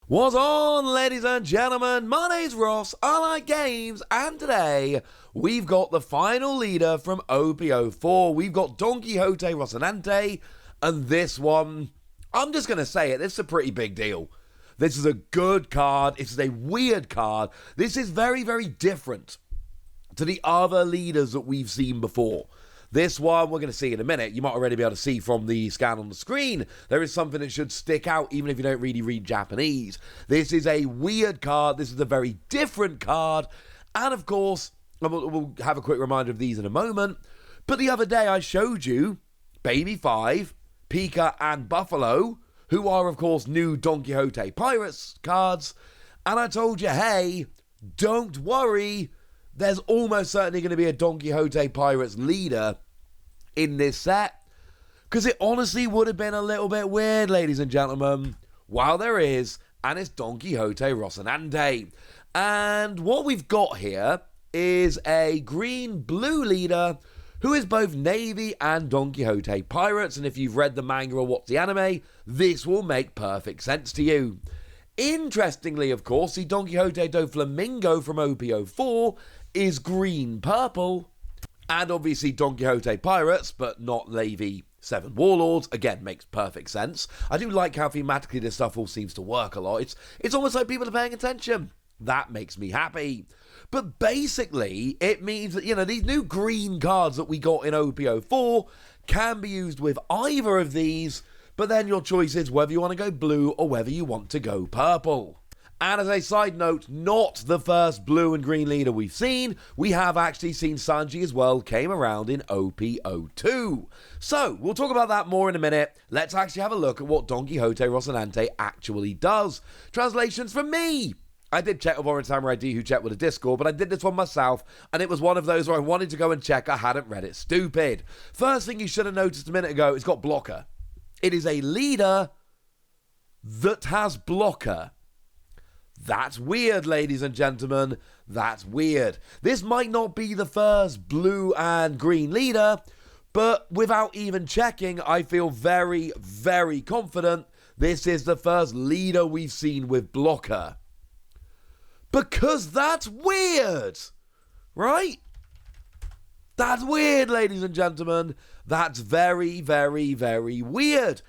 What's on, ladies and gentlemen? My name's Ross, I like games, and today we've got the final leader from OP-04. We've got Donquixote Rosinante, and this one, I'm just going to say it, this is a pretty big deal. This is a good card, this is a weird card, this is very, very different to the other leaders that we've seen before. This one we're going to see in a minute. You might already be able to see from the scan on the screen. There is something that should stick out even if you don't really read Japanese. This is a weird card. This is a very different card. And of course, we'll have a quick reminder of these in a moment. But the other day I showed you Baby 5, Pika and Buffalo, who are of course new Donquixote Pirates cards. And I told you, hey, don't worry. There's almost certainly going to be a Donquixote Pirates leader in this set. Because it honestly would have been a little bit weird, ladies and gentlemen. While there is, and it's Donquixote Rosinante. And what we've got here is a green-blue leader who is both Navy and Donquixote Pirates. And if you've read the manga or watched the anime, this will make perfect sense to you. Interestingly, of course, the Donquixote do Flamingo from OP-04 is green-purple, and obviously Donquixote Pirates, but not Navy 7 Warlords, again, makes perfect sense. I do like how thematically this stuff all seems to work a lot. It's almost like people are paying attention. That makes me happy. But basically, it means that, these new green cards that we got in OP-04 can be used with either of these, but then your choice is whether you want to go blue or whether you want to go purple. And as a side note, not the first blue and green leader we've seen. We have actually seen Sanji as well, came around in OP-02. So, we'll talk about that more in a minute. Let's actually have a look at what Donquixote Rosinante actually does. Translations from me. I did check with Orange Samurai D, who checked with a Discord, but I did this one myself, and it was one of those where I wanted to go and check. I hadn't read it. Stupid. First thing you should have noticed a minute ago, it's got blocker. It is a leader that has blocker. That's weird, ladies and gentlemen. That's weird. This might not be the first blue and green leader, but without even checking, I feel very, very confident this is the first leader we've seen with blocker. Because that's weird, right? That's weird, ladies and gentlemen. That's very, very, very weird.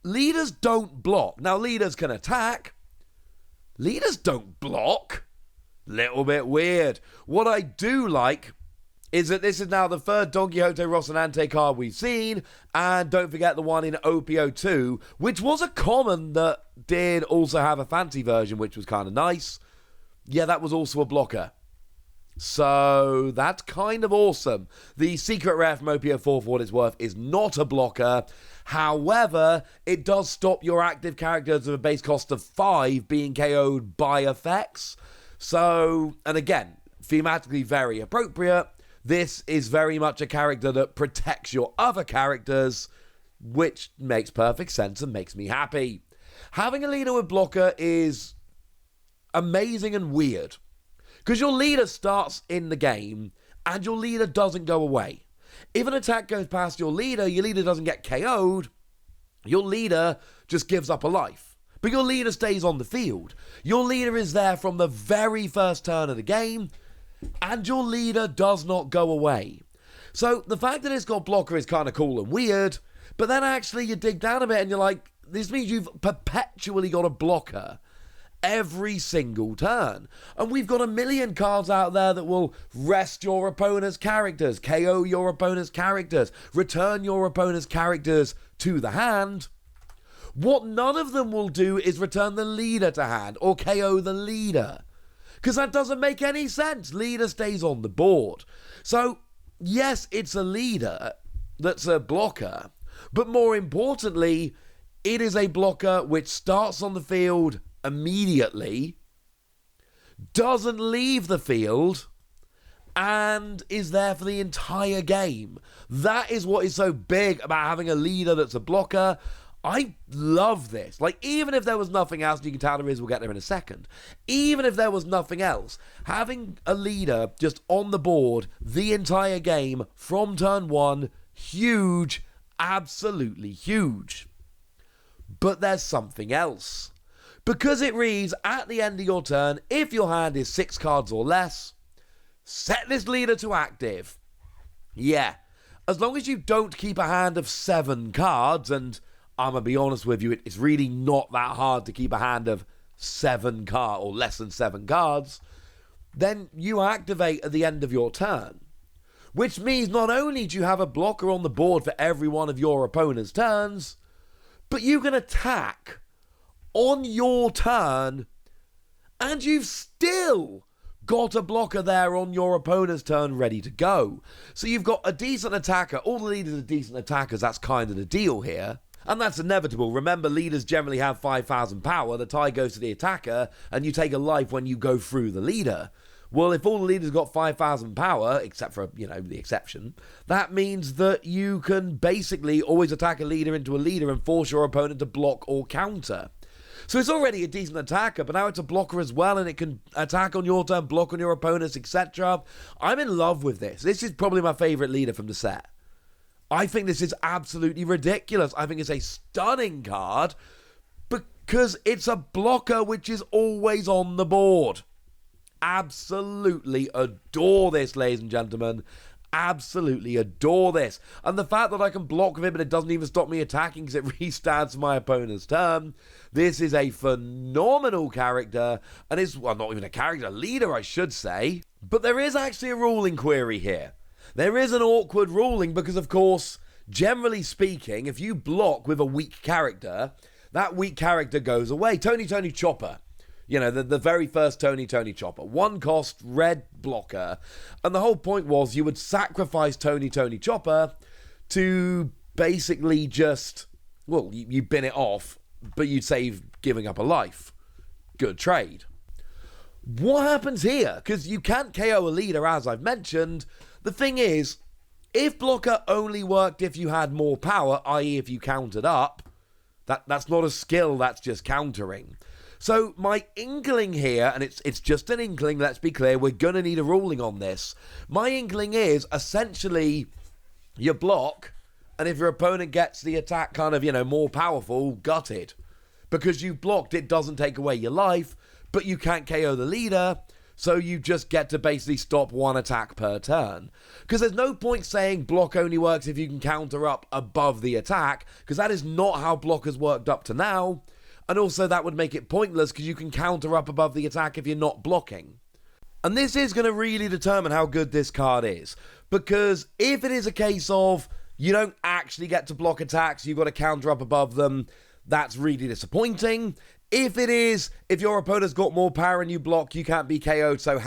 Leaders don't block. Now, leaders can attack. Leaders don't block. Little bit weird. What I do like is that this is now the third Donquixote Rosinante card we've seen. And don't forget the one in OP-02, which was a common that did also have a fancy version, which was kind of nice. Yeah, that was also a blocker. So, that's kind of awesome. The secret rare from OP-04, for what it's worth, is not a blocker. However, it does stop your active characters with a base cost of 5 being KO'd by effects. So, and again, thematically very appropriate. This is very much a character that protects your other characters, which makes perfect sense and makes me happy. Having a leader with blocker is amazing and weird. Because your leader starts in the game, and your leader doesn't go away. If an attack goes past your leader doesn't get KO'd, your leader just gives up a life. But your leader stays on the field. Your leader is there from the very first turn of the game, and your leader does not go away. So the fact that it's got blocker is kind of cool and weird, but then actually you dig down a bit and you're like, this means you've perpetually got a blocker every single turn. And we've got a million cards out there that will rest your opponent's characters, KO your opponent's characters, return your opponent's characters to the hand. What none of them will do is return the leader to hand or KO the leader. Because that doesn't make any sense. Leader stays on the board. So, yes, it's a leader that's a blocker, but more importantly, it is a blocker which starts on the field immediately, doesn't leave the field, and is there for the entire game. That is what is so big about having a leader that's a blocker. I love this. Like, even if there was nothing else, you can tell there is, we'll get there in a second. Even if there was nothing else, having a leader just on the board the entire game from turn one, huge, absolutely huge. But there's something else. Because it reads, at the end of your turn, if your hand is 6 cards or less, set this leader to active. Yeah, as long as you don't keep a hand of 7 cards, and I'm going to be honest with you, it's really not that hard to keep a hand of 7 cards or less than 7 cards, then you activate at the end of your turn. Which means not only do you have a blocker on the board for every one of your opponent's turns, but you can attack on your turn, and you've still got a blocker there on your opponent's turn ready to go. So you've got a decent attacker. All the leaders are decent attackers. That's kind of the deal here. And that's inevitable. Remember, leaders generally have 5,000 power. The tie goes to the attacker, and you take a life when you go through the leader. Well, if all the leaders got 5,000 power, except for, the exception, that means that you can basically always attack a leader into a leader and force your opponent to block or counter. So it's already a decent attacker, but now it's a blocker as well, and it can attack on your turn, block on your opponents, etc. I'm in love with this. This is probably my favourite leader from the set. I think this is absolutely ridiculous. I think it's a stunning card because it's a blocker which is always on the board. Absolutely adore this, ladies and gentlemen. Absolutely adore this. And the fact that I can block with it, but it doesn't even stop me attacking because it restarts my opponent's turn. This is a phenomenal character. And it's, well, not even a character, a leader, I should say. But there is actually a ruling query here. There is an awkward ruling because, of course, generally speaking, if you block with a weak character, that weak character goes away. Tony Chopper. The very first Tony Chopper. 1 cost, red blocker. And the whole point was you would sacrifice Tony Chopper to basically just, well, you bin it off, but you'd save giving up a life. Good trade. What happens here? Because you can't KO a leader, as I've mentioned. The thing is, if blocker only worked if you had more power, i.e. if you countered up, that's not a skill, that's just countering. So my inkling here, and it's just an inkling, let's be clear, we're going to need a ruling on this. My inkling is, essentially, you block, and if your opponent gets the attack kind of, more powerful, gutted. Because you blocked, it doesn't take away your life, but you can't KO the leader, so you just get to basically stop 1 attack per turn. Because there's no point saying block only works if you can counter up above the attack, because that is not how blockers worked up to now. And also that would make it pointless because you can counter up above the attack if you're not blocking. And this is going to really determine how good this card is. Because if it is a case of you don't actually get to block attacks, you've got to counter up above them, that's really disappointing. If it is, if your opponent's got more power and you block, you can't be KO'd, so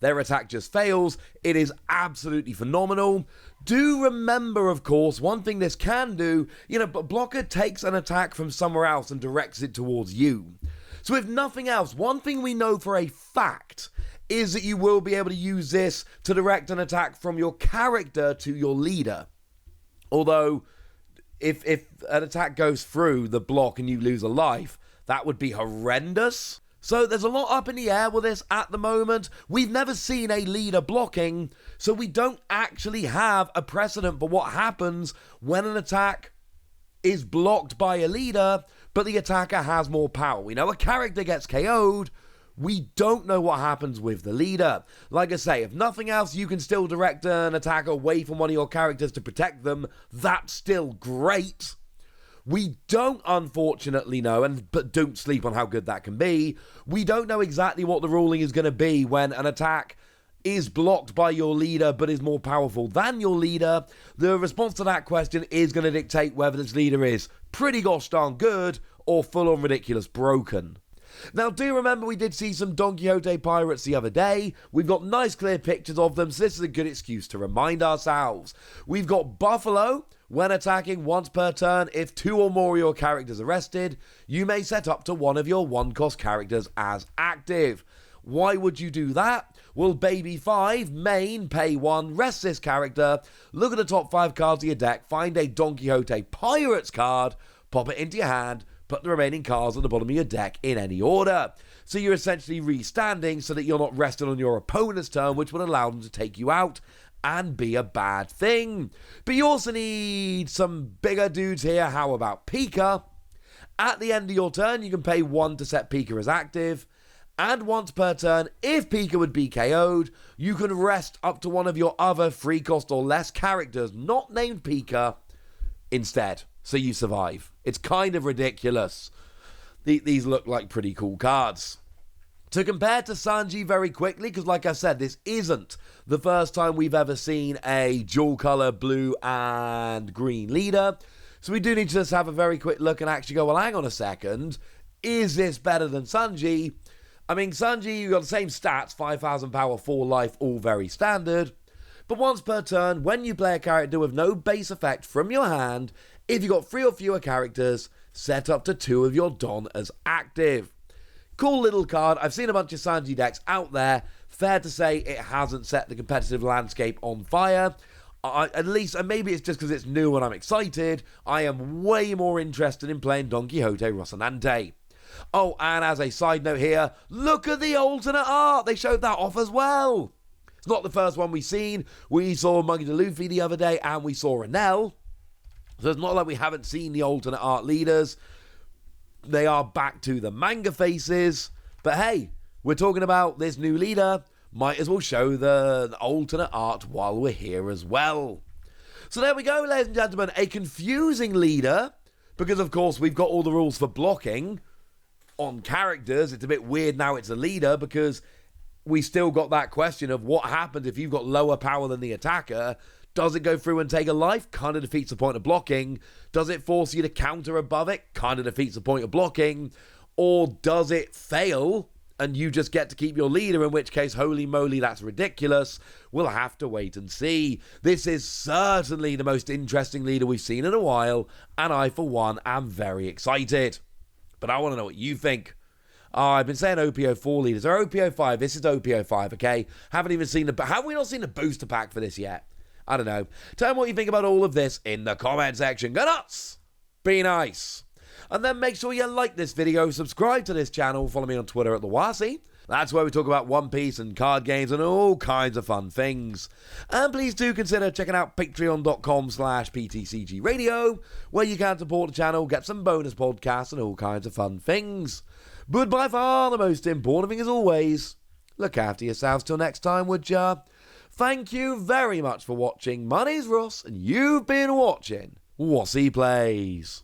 their attack just fails, it is absolutely phenomenal. Do remember, of course, one thing this can do, but blocker takes an attack from somewhere else and directs it towards you. So if nothing else, one thing we know for a fact is that you will be able to use this to direct an attack from your character to your leader. Although, if an attack goes through the block and you lose a life, that would be horrendous. So there's a lot up in the air with this at the moment. We've never seen a leader blocking, so we don't actually have a precedent for what happens when an attack is blocked by a leader, but the attacker has more power. We know a character gets KO'd. We don't know what happens with the leader. Like I say, if nothing else, you can still direct an attack away from one of your characters to protect them. That's still great. We don't, unfortunately, know, but don't sleep on how good that can be. We don't know exactly what the ruling is going to be when an attack is blocked by your leader but is more powerful than your leader. The response to that question is going to dictate whether this leader is pretty gosh darn good or full-on ridiculous broken. Now, do remember we did see some Donquixote pirates the other day. We've got nice clear pictures of them, so this is a good excuse to remind ourselves. We've got Buffalo. When attacking once per turn, if 2 or more of your characters are rested, you may set up to one of your 1-cost characters as active. Why would you do that? Well, Baby 5, main, pay 1, rest this character, look at the top 5 cards of your deck, find a Donquixote Pirates card, pop it into your hand, put the remaining cards at the bottom of your deck in any order. So you're essentially restanding so that you're not rested on your opponent's turn, which would allow them to take you out and be a bad thing. But you also need some bigger dudes here. How about Pika? At the end of your turn, you can pay 1 to set Pika as active. And once per turn, if Pika would be KO'd, you can rest up to one of your other free cost or less characters, not named Pika, instead. So you survive. It's kind of ridiculous. These look like pretty cool cards. To compare to Sanji very quickly, because like I said, this isn't the first time we've ever seen a dual color blue and green leader. So we do need to just have a very quick look and actually go, well, hang on a second. Is this better than Sanji? I mean, Sanji, you got the same stats, 5,000 power, 4 life, all very standard. But once per turn, when you play a character with no base effect from your hand, if you got 3 or fewer characters, set up to 2 of your Don as active. Cool little card. I've seen a bunch of Sanji decks out there. Fair to say it hasn't set the competitive landscape on fire. At least, and maybe it's just because it's new and I'm excited, I am way more interested in playing Donquixote Rosinante. Oh, and as a side note here, look at the alternate art. They showed that off as well. It's not the first one we've seen. We saw Monkey D. Luffy the other day, and we saw Renell. So it's not like we haven't seen the alternate art leaders. They are back to the manga faces. But hey, we're talking about this new leader. Might as well show the alternate art while we're here as well. So there we go, ladies and gentlemen. A confusing leader, because of course we've got all the rules for blocking on characters. It's a bit weird now it's a leader, because we still got that question of what happens if you've got lower power than the attacker. Does it go through and take a life? Kind of defeats the point of blocking. Does it force you to counter above it? Kind of defeats the point of blocking. Or does it fail and you just get to keep your leader, in which case, holy moly, that's ridiculous. We'll have to wait and see. This is certainly the most interesting leader we've seen in a while, and I, for one, am very excited. But I want to know what you think. I've been saying OP-04 leaders. Or OP-05. This is OP-05, okay? Have we not seen the booster pack for this yet? I don't know. Tell me what you think about all of this in the comment section. Go nuts! Be nice. And then make sure you like this video, subscribe to this channel, follow me on Twitter at the Wasi. That's where we talk about One Piece and card games and all kinds of fun things. And please do consider checking out patreon.com/PTCGradio, where you can support the channel, get some bonus podcasts and all kinds of fun things. But by far the most important thing, as always, look after yourselves till next time, would ya? Thank you very much for watching. My name's Ross, and you've been watching Wasi Plays.